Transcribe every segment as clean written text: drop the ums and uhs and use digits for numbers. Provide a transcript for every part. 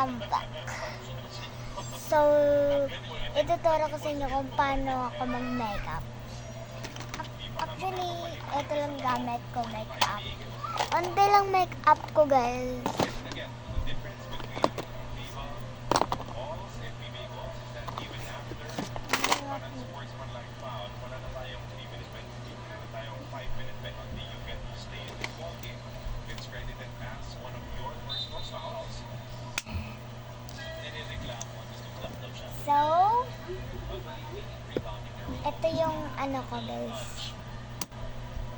Welcome back. So, ituturo ko sa inyo kung paano ako mag-makeup. Actually, ito lang gamit ko, makeup. Onti lang makeup ko, guys. So, ito yung ano ko, guys.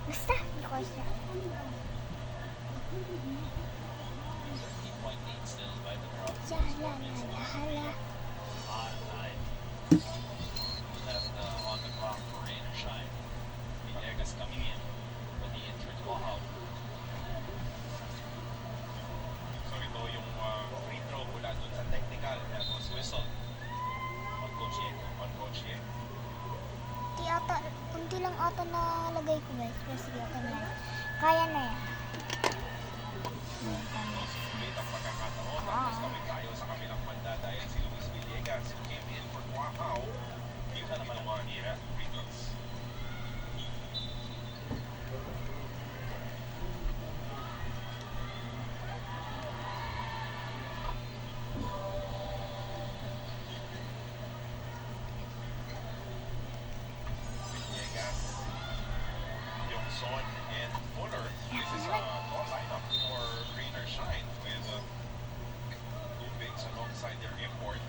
Basta, hindi ko siya. Hala. Hindi lang ata nalagay ko, guys. Pero sige, okay na. Kaya na yan. Tayo sa kabilang banda dahil si Luis Villegas who came in for Guahao. Yun na naman ang mga nira. Returns. Villegas, Yongson, and Fuller. This is a call lineup for rain or shine with two bigs alongside their import.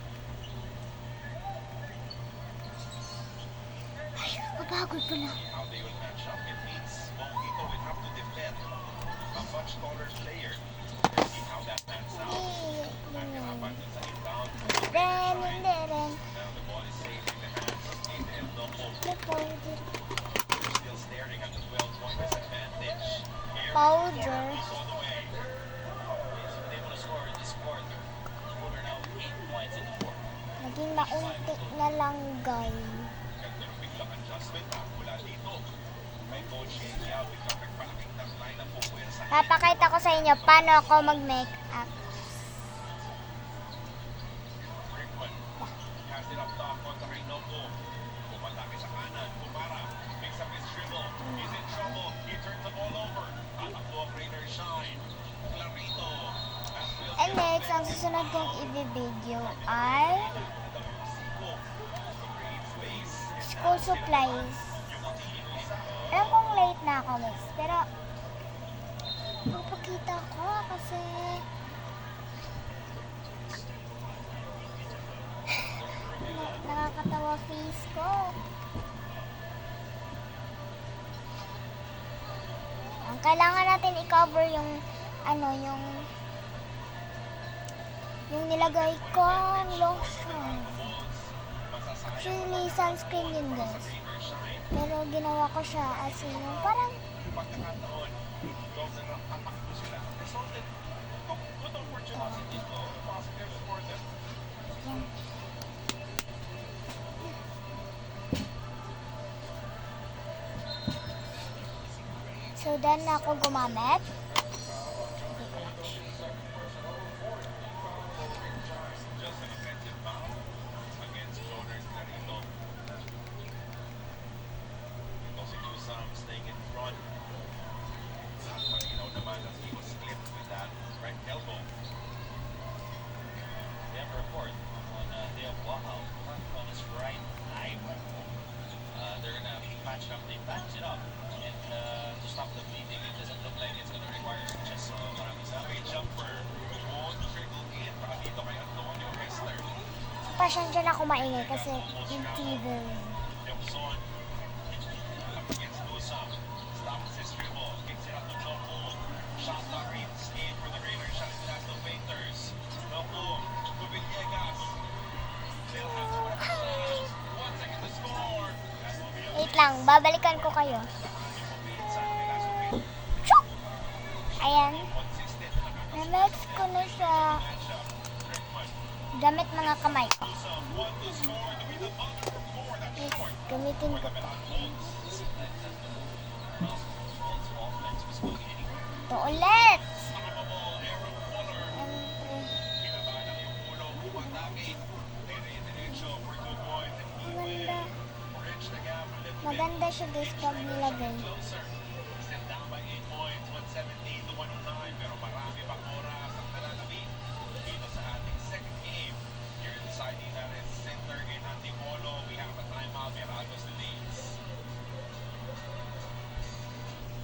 Mapagod ko na. How they will match up. It means Bonquito will have to defend a much taller player. Let's see how that pans out. Nahirapan dun sa inbound. Now the ball is safe in the hands of Nate and Dombo. Still staring at the 12-point disadvantage. Here, Powder. he's all the way. They want to score in this quarter. Fuller now 8 points in the fourth. Naging maunti na lang, guys. Ganda ng biglang adjustment mula dito. May coach Yao, biglang nagpalaking ng line ang pupuwersa. Papakita ko sa inyo paano ako mag-makeup. Rickman has it up top kontra kay Noco. Pumatake sa kanan. Kumara picks up his dribble. He's in trouble. He turns the ball over. Tatakbo ang Rainer Shine. Clarito. And next, ang susunod kong i-video ay school supplies. Alam kong late na ako, guys. Pero, papakita ko kasi nakakatawa face ko. Ang kailangan natin i-cover yung yung nilagay kong lotion. Actually, sunscreen yun, guys. Pero ginawa ko siya as in yung parang pagkakataon. Doon na tatakbo sila. Resulted. Good opportunity to positive for them. yan. So, done na ako gumamit. Just an offensive foul against Jonas Clarito. Ito si Tusam staying in front. Malinaw naman as he was clipped with that right elbow. We have a report on Dale Guahao. On his right eye. They're gonna patch it up. They patch it up. And to stop the bleeding, it doesn't look like it's gonna require stitches. So maraming sabi. Jumper. Won't trickle in. Baka dito kay Antonio Hester. Pasensya na ako maingay kasi yung TV. Yongson up against Tusam. Stops his dribble. Kicks it up to Joko. Shot clock reads in for the Rainer shot. It has the Painters. Joko to Villegas. Still has 12 seconds. 1 second to score. That will be a Wait lang, babalikan ko kayo. Chuk! Ayan. consistent Na-mix ko na siya. Gamit mga kamay ko. Tusam. One to score to be the other 4. That's Yes, short. gamitin ko to. Ito ulit. Siyempre. maganda siya guys pag nilagay. Closer. Step down by 8 points, 117 to 109. Pero marami pang oras ang nalalabit dito sa ating second game. Here inside the Linares Center in Antipolo, we have a timeout. Meragos de Leeds.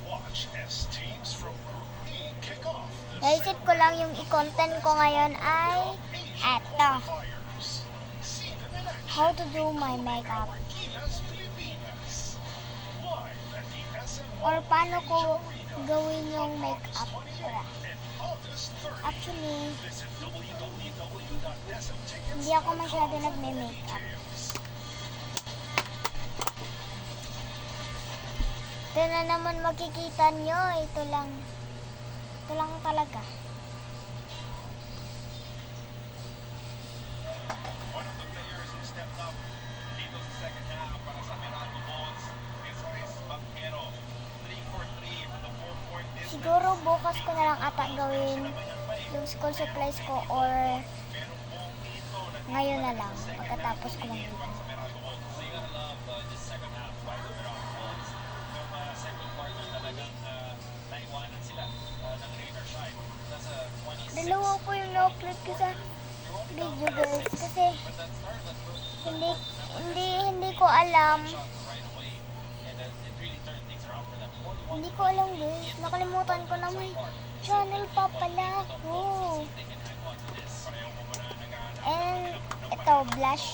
Watch as teams from Group E kick off the Naisip ko lang yung i-content ko ngayon ay eto. qualifiers. See them in action. How to do my makeup. Marquillas, Pilipinas. Live at the SM Or paano ko gawin yung makeup ko. and August 30. Actually, Visit www.smtickets.com. hindi ako masyado nagme-makeup. Ito na naman makikita nyo. Ito lang. Ito lang talaga. One of the players who stepped up dito sa second half para sa Meralco Bulls is Chris Banquero. 3 for 3 from the 4-point distance. Siguro bukas ko na lang ata gawin yung school supplies ko or Pero buong dito ngayon na lang pagkatapos ko lang dito. para sa Meralco Bulls. So you gotta love this second half by the Meralco Bulls. Yung second quarter talagang naiwanan sila ng Rainer Shine. That's a 26. Dalawa po yung na-upload ko sa video guys kasi But that start, that hindi ko alam. shot right away. And it really turned things around for them. 41 Hindi ko alam guys. Nakalimutan ko na may channel pa pala ako. they can hang on to this. Pareho mo ba na nag-aanap And ito, blush.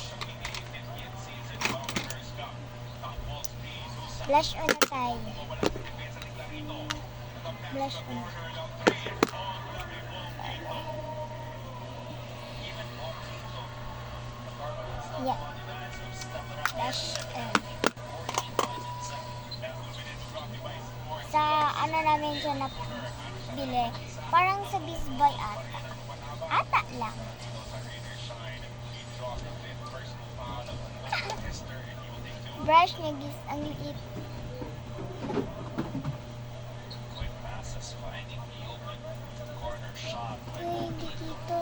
season Bounders Cup? Top Bulls speed, Nusa. Blush on the side. Mawala sa depensa ni Clarito. Blush on. Corner down 3. Oh, grabe ball dito. Even ball dito. The Cardinals not Yeah. on the dance of step around. Blush on. 14 points in the second. That was minutes brought to you by Sport. Sa ano namin siya na bili. Parang sa Bizbuy ata. Ata lang. Brush niya guys. Ang liit. Ay, hindi dito.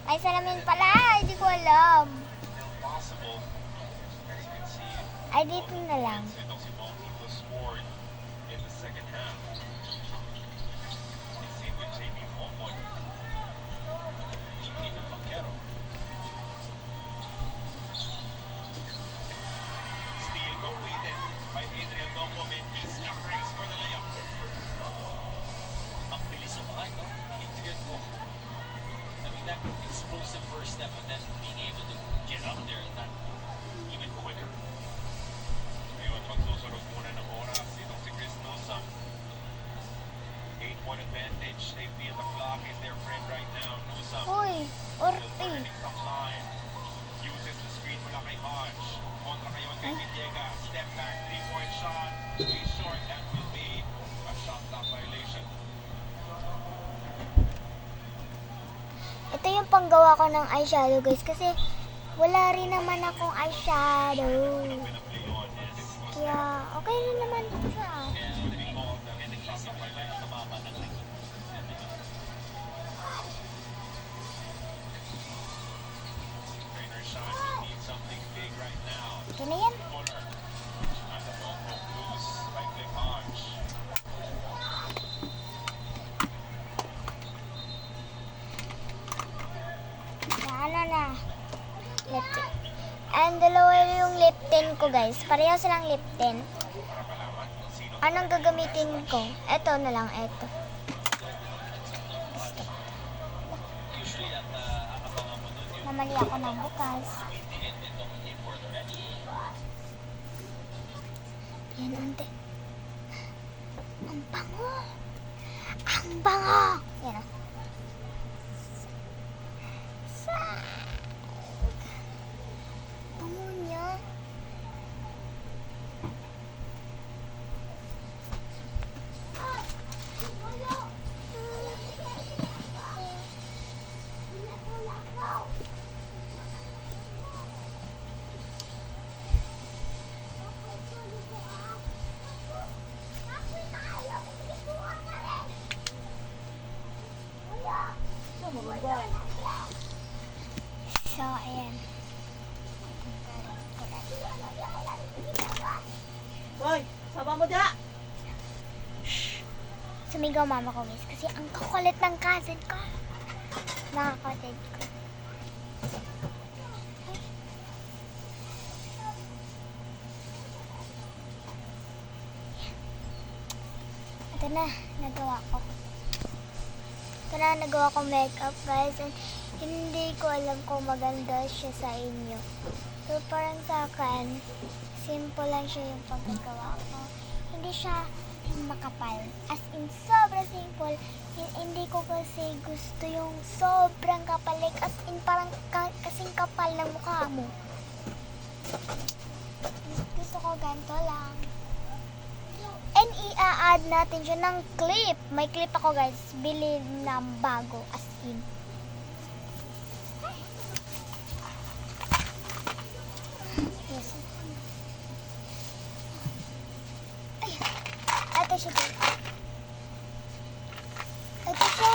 Ay, salamin pala. Hindi ko alam. Ay, dito na lang. Steal completed by Adrian Dongo. Mendisca race for the layup. Ang bilis naman, no? Adrian ko. I mean, that explosive first step and then being able to get up there that even quicker. Ngayon, magsusunod muna ng oras itong si Chris Newsom. 8-point advantage. They feel the clock is their friend right now. Newsom Uy, still orte. burning some line. Uses the screen mula kay Hodge. Kontra ngayon kay Villegas. Step back, 3-point shot. He's short. That will be a shot clock violation. Ito yung panggawa ko ng eyeshadow guys kasi wala rin naman akong eyeshadow. Pinaplay on is Kaya okay rin naman siya. and they called the shot clock violation. Tumama ng lingkod. Trainer shot. He needs something big right now. Ito na yan. Fuller. And the ball broke loose by Vic Hodge. Ano na. Lip tint. And dalawa yung lip tint ko guys. Pareho silang lip tint. Para malaman kung sino Anong gagamitin ko? Ito na lang, ito. Usually, at aabangan mo doon yung Namali ako ng bukas. hindi itong import already. Yan, ante. Ang bango. Ang bango. Yan ah. Sa... Bango niya. So, ayan. Hoy, sama mo dyan! Sumigaw mama ko, guys. Kasi ang kukulit ng cousin ko. Mga kapatid ko. Ito na, nagawa ko. Ito na, nagawa ko makeup, guys. And hindi ko alam kung maganda siya sa inyo. So, parang sa akin, simple lang siya yung pagkagawa ko. Hindi siya makapal. As in, sobrang simple. Hindi ko kasi gusto yung sobrang kapal. Like, as in, parang kasing kapal ng mukha mo. Gusto ko ganito lang. And i-add natin siya ng clip. May clip ako, guys. Bili na bago. As in. Yes. Ay. Ito siya. Ito siya.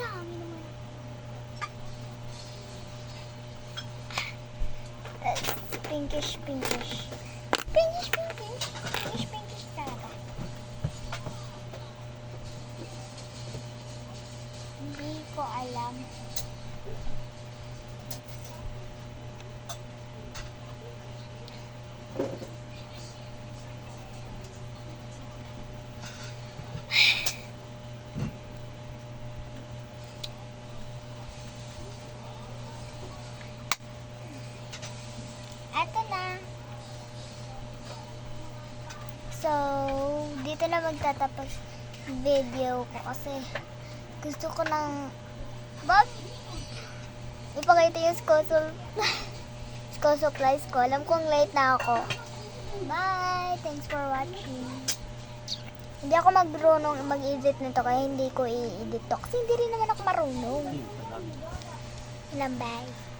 Dami naman. Pinkish, pinkish. Pinkish, pinkish. Pinkish, pinkish talaga. Hindi ko alam. Eto na. So, dito na magtatapos video ko kasi gusto ko ng Bob, ipakita yung school supplies ko. Alam kong late na ako. Bye! Thanks for watching. Hindi ako mag-edit nito kaya hindi ko i-edit to. Kasi hindi rin naman ako marunong. Bye!